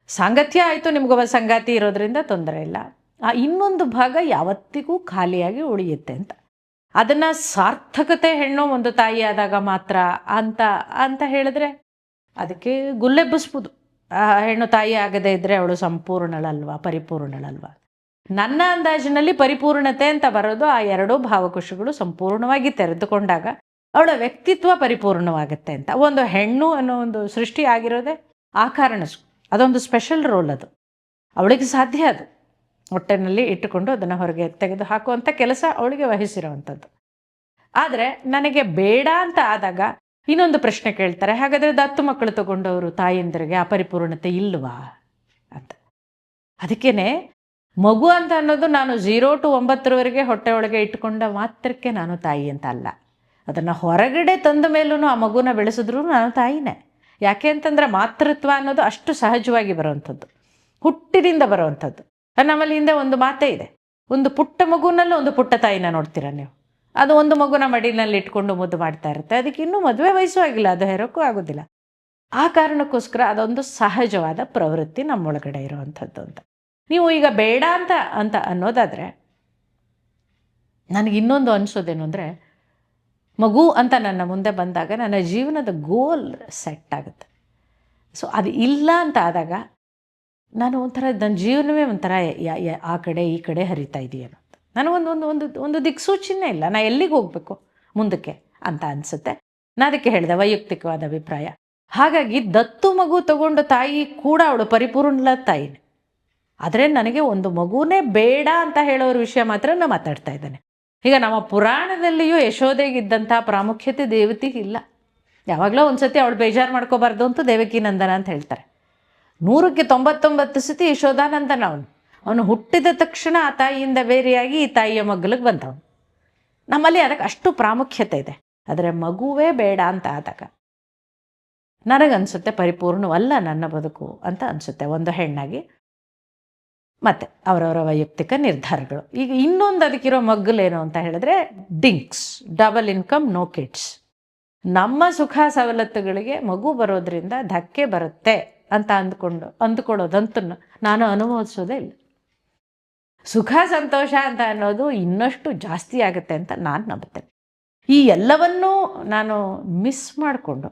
ಸಾಂಗತ್ಯ ಆಯಿತು, ನಿಮಗೊಬ್ಬ ಸಂಗಾತಿ ಇರೋದ್ರಿಂದ ತೊಂದರೆ ಇಲ್ಲ. ಆ ಇನ್ನೊಂದು ಭಾಗ ಯಾವತ್ತಿಗೂ ಖಾಲಿಯಾಗಿ ಉಳಿಯುತ್ತೆ ಅಂತ. ಅದನ್ನು ಸಾರ್ಥಕತೆ ಹೆಣ್ಣು ಒಂದು ತಾಯಿ ಆದಾಗ ಮಾತ್ರ ಅಂತ ಹೇಳಿದ್ರೆ ಅದಕ್ಕೆ ಗುಲ್ಲೆಬ್ಬಿಸ್ಬೋದು. ಆ ಹೆಣ್ಣು ತಾಯಿ ಆಗದೇ ಇದ್ದರೆ ಅವಳು ಸಂಪೂರ್ಣಳಲ್ವಾ, ಪರಿಪೂರ್ಣಳಲ್ವಾ? ನನ್ನ ಅಂದಾಜಿನಲ್ಲಿ ಪರಿಪೂರ್ಣತೆ ಅಂತ ಬರೋದು ಆ 2 ಭಾವಕೋಶಗಳು ಸಂಪೂರ್ಣವಾಗಿ ತೆರೆದುಕೊಂಡಾಗ ಅವಳ ವ್ಯಕ್ತಿತ್ವ ಪರಿಪೂರ್ಣವಾಗುತ್ತೆ ಅಂತ. ಒಂದು ಹೆಣ್ಣು ಅನ್ನೋ ಒಂದು ಸೃಷ್ಟಿ ಆಗಿರೋದೇ ಆ ಕಾರಣ, ಅದೊಂದು ಸ್ಪೆಷಲ್ ರೋಲ್. ಅದು ಅವಳಿಗೆ ಸಾಧ್ಯ, ಅದು ಹೊಟ್ಟೆನಲ್ಲಿ ಇಟ್ಟುಕೊಂಡು ಅದನ್ನು ಹೊರಗೆ ತೆಗೆದು ಹಾಕುವಂಥ ಕೆಲಸ ಅವಳಿಗೆ ವಹಿಸಿರುವಂಥದ್ದು. ಆದರೆ ನನಗೆ ಬೇಡ ಅಂತ ಆದಾಗ ಇನ್ನೊಂದು ಪ್ರಶ್ನೆ ಕೇಳ್ತಾರೆ, ಹಾಗಾದರೆ ದತ್ತು ಮಕ್ಕಳು ತಗೊಂಡವರು ತಾಯಂದಿರಿಗೆ ಅಪರಿಪೂರ್ಣತೆ ಇಲ್ವಾ ಅಂತ. ಅದಕ್ಕೇ ಮಗು ಅಂತ ಅನ್ನೋದು ನಾನು 0 to 9 ಹೊಟ್ಟೆ ಒಳಗೆ ಇಟ್ಕೊಂಡ ಮಾತ್ರಕ್ಕೆ ನಾನು ತಾಯಿ ಅಂತ ಅಲ್ಲ. ಅದನ್ನು ಹೊರಗಡೆ ತಂದ ಮೇಲೂ ಆ ಮಗುನ ಬೆಳೆಸಿದ್ರೂ ನಾನು ತಾಯಿನೇ. ಯಾಕೆ ಅಂತಂದರೆ ಮಾತೃತ್ವ ಅನ್ನೋದು ಅಷ್ಟು ಸಹಜವಾಗಿ ಬರುವಂಥದ್ದು, ಹುಟ್ಟಿನಿಂದ ಬರುವಂಥದ್ದು. ನಮ್ಮಲ್ಲಿ ಹಿಂದೆ ಒಂದು ಮಾತೇ ಇದೆ, ಒಂದು ಪುಟ್ಟ ಮಗುನಲ್ಲೂ ಒಂದು ಪುಟ್ಟ ತಾಯಿನ ನೋಡ್ತೀರ ನೀವು. ಅದು ಒಂದು ಮಗುನ ಮಡಿನಲ್ಲಿ ಇಟ್ಕೊಂಡು ಮುದ್ದು ಮಾಡ್ತಾ ಇರುತ್ತೆ, ಅದಕ್ಕೆ ಇನ್ನೂ ಮದುವೆ ವಯಸ್ಸು ಆಗಿಲ್ಲ, ಅದು ಹೆರೋಕ್ಕೂ ಆಗೋದಿಲ್ಲ. ಆ ಕಾರಣಕ್ಕೋಸ್ಕರ ಅದೊಂದು ಸಹಜವಾದ ಪ್ರವೃತ್ತಿ ನಮ್ಮೊಳಗಡೆ ಇರುವಂಥದ್ದು ಅಂತ. ನೀವು ಈಗ ಬೇಡ ಅಂತ ಅನ್ನೋದಾದರೆ, ನನಗೆ ಇನ್ನೊಂದು ಅನಿಸೋದೇನು ಅಂದರೆ, ಮಗು ಅಂತ ನನ್ನ ಮುಂದೆ ಬಂದಾಗ ನನ್ನ ಜೀವನದ ಗೋಲ್ ಸೆಟ್ ಆಗುತ್ತೆ. ಸೊ ಅದು ಇಲ್ಲ ಅಂತ ಆದಾಗ ನಾನು ಒಂಥರ ನನ್ನ ಜೀವನವೇ ಒಂಥರ ಆ ಕಡೆ ಈ ಕಡೆ ಹರಿತಾ ಇದೆಯೇನೋ ಅಂತ. ನನಗೊಂದು ದಿಕ್ಸೂಚಿನೇ ಇಲ್ಲ, ನಾನು ಎಲ್ಲಿಗೆ ಹೋಗಬೇಕು ಮುಂದಕ್ಕೆ ಅಂತ ಅನಿಸುತ್ತೆ. ನಾನು ಅದಕ್ಕೆ ಹೇಳಿದೆ ವೈಯಕ್ತಿಕವಾದ ಅಭಿಪ್ರಾಯ. ಹಾಗಾಗಿ ದತ್ತು ಮಗು ತಗೊಂಡು ತಾಯಿ ಕೂಡ ಅವಳು ಪರಿಪೂರ್ಣ ತಾಯಿನೇ. ಆದರೆ ನನಗೆ ಒಂದು ಮಗುನೇ ಬೇಡ ಅಂತ ಹೇಳೋರ ವಿಷಯ ಮಾತ್ರ ನಾನು ಮಾತಾಡ್ತಾ ಇದ್ದೇನೆ. ಈಗ ನಮ್ಮ ಪುರಾಣದಲ್ಲಿಯೂ ಯಶೋದೆಗಿದ್ದಂಥ ಪ್ರಾಮುಖ್ಯತೆ ದೇವತೆಗೆ ಇಲ್ಲ. ಯಾವಾಗಲೂ ಒಂದು ಸತಿ ಅವಳು ಬೇಜಾರು ಮಾಡ್ಕೋಬಾರ್ದು ಅಂತ ದೇವಕಿ ನಂದನ ಅಂತ ಹೇಳ್ತಾರೆ. 100ಕ್ಕೆ 99 ಸತಿ ಯಶೋಧಾನಂದನ ಅವನು ಹುಟ್ಟಿದ ತಕ್ಷಣ ಆ ತಾಯಿಯಿಂದ ಬೇರೆಯಾಗಿ ಈ ತಾಯಿಯ ಮಗ್ಲಿಗೆ ಬಂದವನು. ನಮ್ಮಲ್ಲಿ ಅದಕ್ಕೆ ಅಷ್ಟು ಪ್ರಾಮುಖ್ಯತೆ ಇದೆ. ಆದರೆ ಮಗುವೇ ಬೇಡ ಅಂತ ಆದಾಗ ನನಗನ್ಸುತ್ತೆ ಪರಿಪೂರ್ಣವಲ್ಲ ನನ್ನ ಬದುಕು ಅಂತ ಅನಿಸುತ್ತೆ ಒಂದು ಹೆಣ್ಣಾಗಿ. ಮತ್ತು ಅವರವರ ವೈಯಕ್ತಿಕ ನಿರ್ಧಾರಗಳು. ಈಗ ಇನ್ನೊಂದು ಅದಕ್ಕಿರೋ ಮಗ್ಗಲೇನು ಅಂತ ಹೇಳಿದ್ರೆ, ಡಿಂಕ್ಸ್, ಡಬಲ್ ಇನ್ಕಮ್, ನೋ ಕಿಡ್ಸ್. ನಮ್ಮ ಸುಖ ಸವಲತ್ತುಗಳಿಗೆ ಮಗು ಬರೋದ್ರಿಂದ ಧಕ್ಕೆ ಬರುತ್ತೆ ಅಂತ ಅಂದ್ಕೊಳ್ಳೋದಂತೂ ನಾನು ಅನುಭವಿಸೋದೇ ಇಲ್ಲ. ಸುಖ ಸಂತೋಷ ಅಂತ ಅನ್ನೋದು ಇನ್ನಷ್ಟು ಜಾಸ್ತಿ ಆಗುತ್ತೆ ಅಂತ ನಾನು ನಂಬುತ್ತೇನೆ. ಈ ಎಲ್ಲವನ್ನೂ ನಾನು ಮಿಸ್ ಮಾಡಿಕೊಂಡು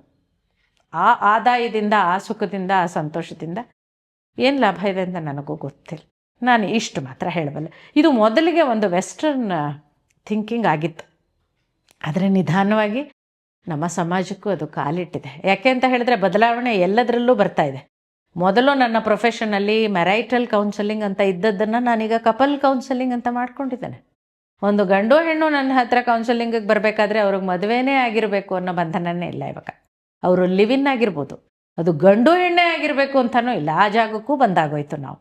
ಆ ಆದಾಯದಿಂದ, ಆ ಸುಖದಿಂದ, ಆ ಸಂತೋಷದಿಂದ ಏನು ಲಾಭ ಇದೆ ಅಂತ ನನಗೂ ಗೊತ್ತಿಲ್ಲ. ನಾನು ಇಷ್ಟು ಮಾತ್ರ ಹೇಳಬಲ್ಲೆ. ಇದು ಮೊದಲಿಗೆ ಒಂದು ವೆಸ್ಟರ್ನ್ ಥಿಂಕಿಂಗ್ ಆಗಿತ್ತು, ಆದರೆ ನಿಧಾನವಾಗಿ ನಮ್ಮ ಸಮಾಜಕ್ಕೂ ಅದು ಕಾಲಿಟ್ಟಿದೆ. ಯಾಕೆ ಅಂತ ಹೇಳಿದ್ರೆ ಬದಲಾವಣೆ ಎಲ್ಲದರಲ್ಲೂ ಬರ್ತಾ ಇದೆ. ಮೊದಲು ನನ್ನ ಪ್ರೊಫೆಷನಲ್ಲಿ ಮ್ಯಾರೈಟಲ್ ಕೌನ್ಸಲಿಂಗ್ ಅಂತ ಇದ್ದದ್ದನ್ನು ನಾನೀಗ ಕಪಲ್ ಕೌನ್ಸಲಿಂಗ್ ಅಂತ ಮಾಡ್ಕೊಂಡಿದ್ದೇನೆ. ಒಂದು ಗಂಡು ಹೆಣ್ಣು ನನ್ನ ಹತ್ರ ಕೌನ್ಸಲಿಂಗಿಗೆ ಬರಬೇಕಾದ್ರೆ ಅವ್ರಿಗೆ ಮದುವೆನೇ ಆಗಿರಬೇಕು ಅನ್ನೋ ಬಂಧನನೇ ಇಲ್ಲ. ಇವಾಗ ಅವರು ಲಿವಿನ್ ಆಗಿರ್ಬೋದು, ಅದು ಗಂಡು ಹೆಣ್ಣೇ ಆಗಿರಬೇಕು ಅಂತಲೂ ಇಲ್ಲ, ಆ ಜಾಗಕ್ಕೂ ಬಂದಾಗೋಯ್ತು ನಾವು.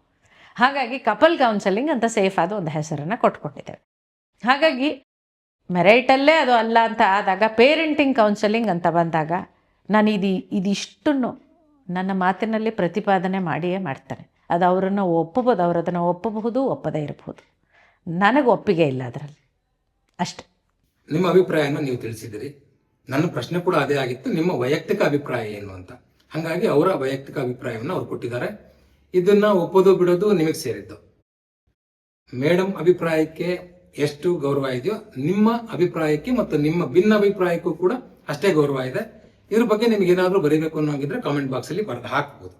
ಹಾಗಾಗಿ ಕಪಲ್ ಕೌನ್ಸಲಿಂಗ್ ಅಂತ ಸೇಫ್ ಆದ ಒಂದು ಹೆಸರನ್ನು ಕೊಟ್ಕೊಂಡಿದ್ದೇವೆ. ಹಾಗಾಗಿ ಮೆರೈಟಲ್ಲೇ ಅದು ಅಲ್ಲ ಅಂತ ಆದಾಗ ಪೇರೆಂಟಿಂಗ್ ಕೌನ್ಸಲಿಂಗ್ ಅಂತ ಬಂದಾಗ ನಾನು ಇದಿಷ್ಟನ್ನು ನನ್ನ ಮಾತಿನಲ್ಲಿ ಪ್ರತಿಪಾದನೆ ಮಾಡಿಯೇ ಮಾಡ್ತಾನೆ. ಅದು ಅವರನ್ನು ಒಪ್ಪಬಹುದು, ಅವರು ಅದನ್ನು ಒಪ್ಪಬಹುದು, ಒಪ್ಪದೇ ಇರಬಹುದು. ನನಗೆ ಒಪ್ಪಿಗೆ ಇಲ್ಲ ಅದರಲ್ಲಿ, ಅಷ್ಟೆ. ನಿಮ್ಮ ಅಭಿಪ್ರಾಯನ ನೀವು ತಿಳಿಸಿದಿರಿ. ನನ್ನ ಪ್ರಶ್ನೆ ಕೂಡ ಅದೇ ಆಗಿತ್ತು, ನಿಮ್ಮ ವೈಯಕ್ತಿಕ ಅಭಿಪ್ರಾಯ ಏನು ಅಂತ. ಹಾಗಾಗಿ ಅವರ ವೈಯಕ್ತಿಕ ಅಭಿಪ್ರಾಯವನ್ನು ಅವ್ರು ಕೊಟ್ಟಿದ್ದಾರೆ. ಇದನ್ನ ಒಪ್ಪೋದು ಬಿಡೋದು ನಿಮಗೆ ಸೇರಿದ್ದು. ಮೇಡಮ್ ಅಭಿಪ್ರಾಯಕ್ಕೆ ಎಷ್ಟು ಗೌರವ ಇದೆಯೋ ನಿಮ್ಮ ಅಭಿಪ್ರಾಯಕ್ಕೆ ಮತ್ತು ನಿಮ್ಮ ಭಿನ್ನ ಅಭಿಪ್ರಾಯಕ್ಕೂ ಕೂಡ ಅಷ್ಟೇ ಗೌರವ ಇದೆ. ಇದ್ರ ಬಗ್ಗೆ ನಿಮ್ಗೆ ಏನಾದರೂ ಬರೀಬೇಕು ಅನ್ನೋಂಗಿದ್ರೆ ಕಾಮೆಂಟ್ ಬಾಕ್ಸ್ ಅಲ್ಲಿ ಬರೆದು ಹಾಕ್ಬೋದು.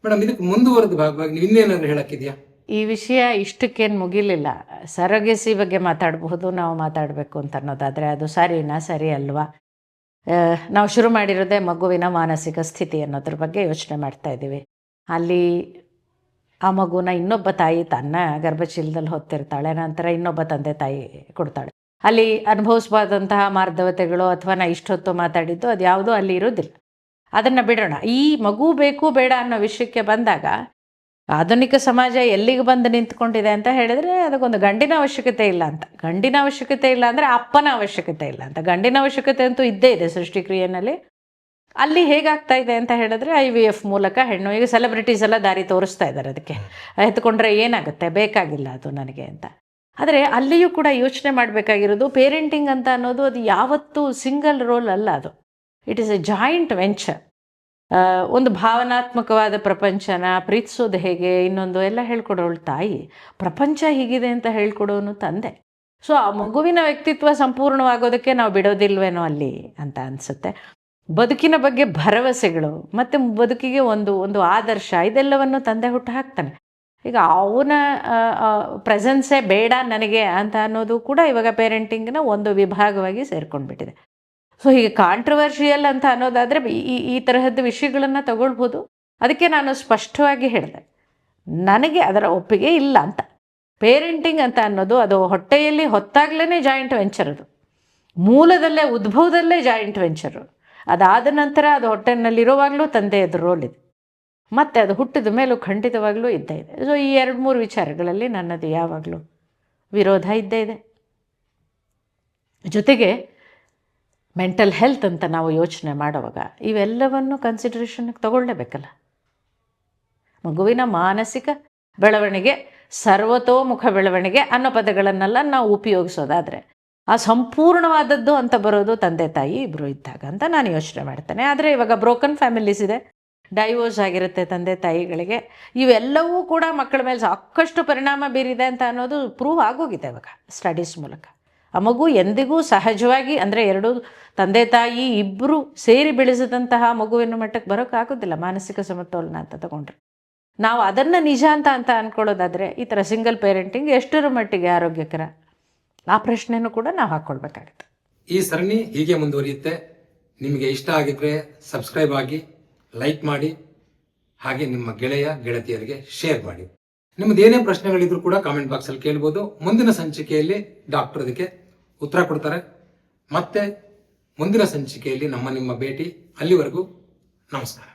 ಮೇಡಮ್, ಇದಕ್ಕೆ ಮುಂದುವರೆದ ಭಾಗವಾಗಿ ನೀವು ಇನ್ನೇನಾದ್ರು ಹೇಳಕ್ಕಿದ್ಯಾ? ಈ ವಿಷಯ ಇಷ್ಟಕ್ಕೇನು ಮುಗಿಲಿಲ್ಲ. ಸರೋಗೆಸಿ ಬಗ್ಗೆ ಮಾತಾಡಬಹುದು, ನಾವು ಮಾತಾಡಬೇಕು ಅಂತ ಅನ್ನೋದಾದರೆ ಅದು ಸರಿನಾ, ಸರಿ ಅಲ್ವಾ? ನಾವು ಶುರು ಮಾಡಿರೋದೇ ಮಗುವಿನ ಮಾನಸಿಕ ಸ್ಥಿತಿ ಅನ್ನೋದ್ರ ಬಗ್ಗೆ ಯೋಚನೆ ಮಾಡ್ತಾ ಇದ್ದೀವಿ. ಅಲ್ಲಿ ಆ ಮಗುನ ಇನ್ನೊಬ್ಬ ತಾಯಿ ತನ್ನ ಗರ್ಭಚೀಲದಲ್ಲಿ ಹೊತ್ತಿರ್ತಾಳೆ, ನಂತರ ಇನ್ನೊಬ್ಬ ತಂದೆ ತಾಯಿ ಕೊಡ್ತಾಳೆ. ಅಲ್ಲಿ ಅನುಭವಿಸ್ಬಾರ್ದಂತಹ ಮಾರ್ಧವತೆಗಳು ಅಥವಾ ನಾ ಇಷ್ಟೊತ್ತು ಮಾತಾಡಿದ್ದು ಅದು ಯಾವುದೂ ಅಲ್ಲಿ ಇರೋದಿಲ್ಲ. ಅದನ್ನು ಬಿಡೋಣ. ಈ ಮಗು ಬೇಕು ಬೇಡ ಅನ್ನೋ ವಿಷಯಕ್ಕೆ ಬಂದಾಗ ಆಧುನಿಕ ಸಮಾಜ ಎಲ್ಲಿಗೆ ಬಂದು ನಿಂತ್ಕೊಂಡಿದೆ ಅಂತ ಹೇಳಿದ್ರೆ ಅದಕ್ಕೊಂದು ಗಂಡಿನ ಅವಶ್ಯಕತೆ ಇಲ್ಲ ಅಂತ. ಗಂಡಿನ ಅವಶ್ಯಕತೆ ಇಲ್ಲ ಅಂದರೆ ಅಪ್ಪನ ಅವಶ್ಯಕತೆ ಇಲ್ಲ ಅಂತ. ಗಂಡಿನ ಅವಶ್ಯಕತೆ ಅಂತೂ ಇದ್ದೇ ಇದೆ ಸೃಷ್ಟಿಕ್ರಿಯೆಯಲ್ಲಿ. ಅಲ್ಲಿ ಹೇಗಾಗ್ತಾ ಇದೆ ಅಂತ ಹೇಳಿದ್ರೆ IVF ಮೂಲಕ ಹೆಣ್ಣು, ಈಗ ಸೆಲೆಬ್ರಿಟೀಸ್ ಎಲ್ಲ ದಾರಿ ತೋರಿಸ್ತಾ ಇದ್ದಾರೆ ಅದಕ್ಕೆ, ಎತ್ಕೊಂಡ್ರೆ ಏನಾಗುತ್ತೆ, ಬೇಕಾಗಿಲ್ಲ ಅದು ನನಗೆ ಅಂತ. ಆದರೆ ಅಲ್ಲಿಯೂ ಕೂಡ ಯೋಚನೆ ಮಾಡಬೇಕಾಗಿರೋದು ಪೇರೆಂಟಿಂಗ್ ಅಂತ ಅನ್ನೋದು ಅದು ಯಾವತ್ತೂ ಸಿಂಗಲ್ ರೋಲ್ ಅಲ್ಲ. ಅದು it is A joint venture. ಒಂದು ಭಾವನಾತ್ಮಕವಾದ ಪ್ರಪಂಚನ ಪ್ರೀತಿಸೋದು ಹೇಗೆ, ಇನ್ನೊಂದು ಎಲ್ಲ ಹೇಳ್ಕೊಡೋಳು ತಾಯಿ, ಪ್ರಪಂಚ ಹೀಗಿದೆ ಅಂತ ಹೇಳ್ಕೊಡೋನು ತಂದೆ. ಸೊ ಆ ಮಗುವಿನ ವ್ಯಕ್ತಿತ್ವ ಸಂಪೂರ್ಣವಾಗೋದಕ್ಕೆ ನಾವು ಬಿಡೋದಿಲ್ವೇನೋ ಅಲ್ಲಿ ಅಂತ ಅನಿಸುತ್ತೆ. ಬದುಕಿನ ಬಗ್ಗೆ ಭರವಸೆಗಳು ಮತ್ತು ಬದುಕಿಗೆ ಒಂದು ಆದರ್ಶ, ಇದೆಲ್ಲವನ್ನು ತಂದೆ ಹುಟ್ಟು ಹಾಕ್ತಾನೆ. ಈಗ ಅವನ ಪ್ರೆಸೆನ್ಸೇ ಬೇಡ ನನಗೆ ಅಂತ ಅನ್ನೋದು ಕೂಡ ಇವಾಗ ಪೇರೆಂಟಿಂಗ್ನ ಒಂದು ವಿಭಾಗವಾಗಿ ಸೇರ್ಕೊಂಡ್ಬಿಟ್ಟಿದೆ. ಸೊ ಹೀಗೆ ಕಾಂಟ್ರವರ್ಷಿಯಲ್ ಅಂತ ಅನ್ನೋದಾದರೆ ಈ ತರಹದ ವಿಷಯಗಳನ್ನು ತಗೊಳ್ಬೋದು. ಅದಕ್ಕೆ ನಾನು ಸ್ಪಷ್ಟವಾಗಿ ಹೇಳಿದೆ, ನನಗೆ ಅದರ ಒಪ್ಪಿಗೆ ಇಲ್ಲ ಅಂತ. ಪೇರೆಂಟಿಂಗ್ ಅಂತ ಅನ್ನೋದು ಅದು ಹೊಟ್ಟೆಯಲ್ಲಿ ಹೊತ್ತಾಗಲೇ ಜಾಯಿಂಟ್ ವೆಂಚರ್, ಅದು ಮೂಲದಲ್ಲೇ ಉದ್ಭವದಲ್ಲೇ ಜಾಯಿಂಟ್ ವೆಂಚರು. ಅದಾದ ನಂತರ ಅದು ಹೊಟ್ಟೆನಲ್ಲಿರುವಾಗಲೂ ತಂದೆಯದು ರೋಲ್ ಇದೆ, ಮತ್ತು ಅದು ಹುಟ್ಟಿದ ಮೇಲೂ ಖಂಡಿತವಾಗಲೂ ಇದ್ದೇ ಇದೆ. ಸೊ ಈ 2-3 ವಿಚಾರಗಳಲ್ಲಿ ನನ್ನದು ಯಾವಾಗಲೂ ವಿರೋಧ ಇದ್ದೇ ಇದೆ. ಜೊತೆಗೆ ಮೆಂಟಲ್ ಹೆಲ್ತ್ ಅಂತ ನಾವು ಯೋಚನೆ ಮಾಡುವಾಗ ಇವೆಲ್ಲವನ್ನು ಕನ್ಸಿಡರೇಷನ್ಗೆ ತಗೊಳ್ಳೇಬೇಕಲ್ಲ. ಮಗುವಿನ ಮಾನಸಿಕ ಬೆಳವಣಿಗೆ, ಸರ್ವತೋಮುಖ ಬೆಳವಣಿಗೆ ಅನ್ನೋ ಪದಗಳನ್ನೆಲ್ಲ ನಾವು ಉಪಯೋಗಿಸೋದಾದರೆ ಆ ಸಂಪೂರ್ಣವಾದದ್ದು ಅಂತ ಬರೋದು ತಂದೆ ತಾಯಿ ಇಬ್ಬರು ಇದ್ದಾಗ ಅಂತ ನಾನು ಯೋಚನೆ ಮಾಡ್ತೇನೆ. ಆದರೆ ಇವಾಗ ಬ್ರೋಕನ್ ಫ್ಯಾಮಿಲೀಸ್ ಇದೆ, ಡೈವೋರ್ಸ್ ಆಗಿರುತ್ತೆ ತಂದೆ ತಾಯಿಗಳಿಗೆ. ಇವೆಲ್ಲವೂ ಕೂಡ ಮಕ್ಕಳ ಮೇಲೆ ಸಾಕಷ್ಟು ಪರಿಣಾಮ ಬೀರಿದೆ ಅಂತ ಅನ್ನೋದು ಪ್ರೂವ್ ಆಗೋಗಿದೆ ಇವಾಗ ಸ್ಟಡೀಸ್ ಮೂಲಕ. ಆ ಮಗು ಎಂದಿಗೂ ಸಹಜವಾಗಿ, ಅಂದರೆ ಎರಡು ತಂದೆ ತಾಯಿ ಇಬ್ಬರು ಸೇರಿ ಬೆಳೆಸಿದಂತಹ ಮಗುವಿನ ಮಟ್ಟಕ್ಕೆ ಬರೋಕ್ಕಾಗೋದಿಲ್ಲ ಮಾನಸಿಕ ಸಮತೋಲನ ಅಂತ ತಗೊಂಡ್ರೆ. ನಾವು ಅದನ್ನು ನಿಜ ಅಂತ ಅಂದ್ಕೊಳ್ಳೋದಾದರೆ ಈ ಥರ ಸಿಂಗಲ್ ಪೇರೆಂಟಿಂಗ್ ಎಷ್ಟರ ಮಟ್ಟಿಗೆ ಆರೋಗ್ಯಕರ, ಆ ಪ್ರಶ್ನೆನೂ ಕೂಡ ನಾವು ಹಾಕ್ಕೊಳ್ಬೇಕಾಗುತ್ತೆ. ಈ ಸರಣಿ ಹೀಗೆ ಮುಂದುವರಿಯುತ್ತೆ. ನಿಮಗೆ ಇಷ್ಟ ಆಗಿದ್ರೆ ಸಬ್ಸ್ಕ್ರೈಬ್ ಆಗಿ, ಲೈಕ್ ಮಾಡಿ, ಹಾಗೆ ನಿಮ್ಮ ಗೆಳತಿಯರಿಗೆ ಶೇರ್ ಮಾಡಿ. ನಿಮ್ಮದು ಏನೇ ಪ್ರಶ್ನೆಗಳಿದ್ರು ಕೂಡ ಕಾಮೆಂಟ್ ಬಾಕ್ಸಲ್ಲಿ ಕೇಳ್ಬೋದು. ಮುಂದಿನ ಸಂಚಿಕೆಯಲ್ಲಿ ಡಾಕ್ಟರ್ ಅದಕ್ಕೆ ಉತ್ತರ ಕೊಡ್ತಾರೆ. ಮತ್ತೆ ಮುಂದಿನ ಸಂಚಿಕೆಯಲ್ಲಿ ನಿಮ್ಮ ಭೇಟಿ. ಅಲ್ಲಿವರೆಗೂ ನಮಸ್ಕಾರ.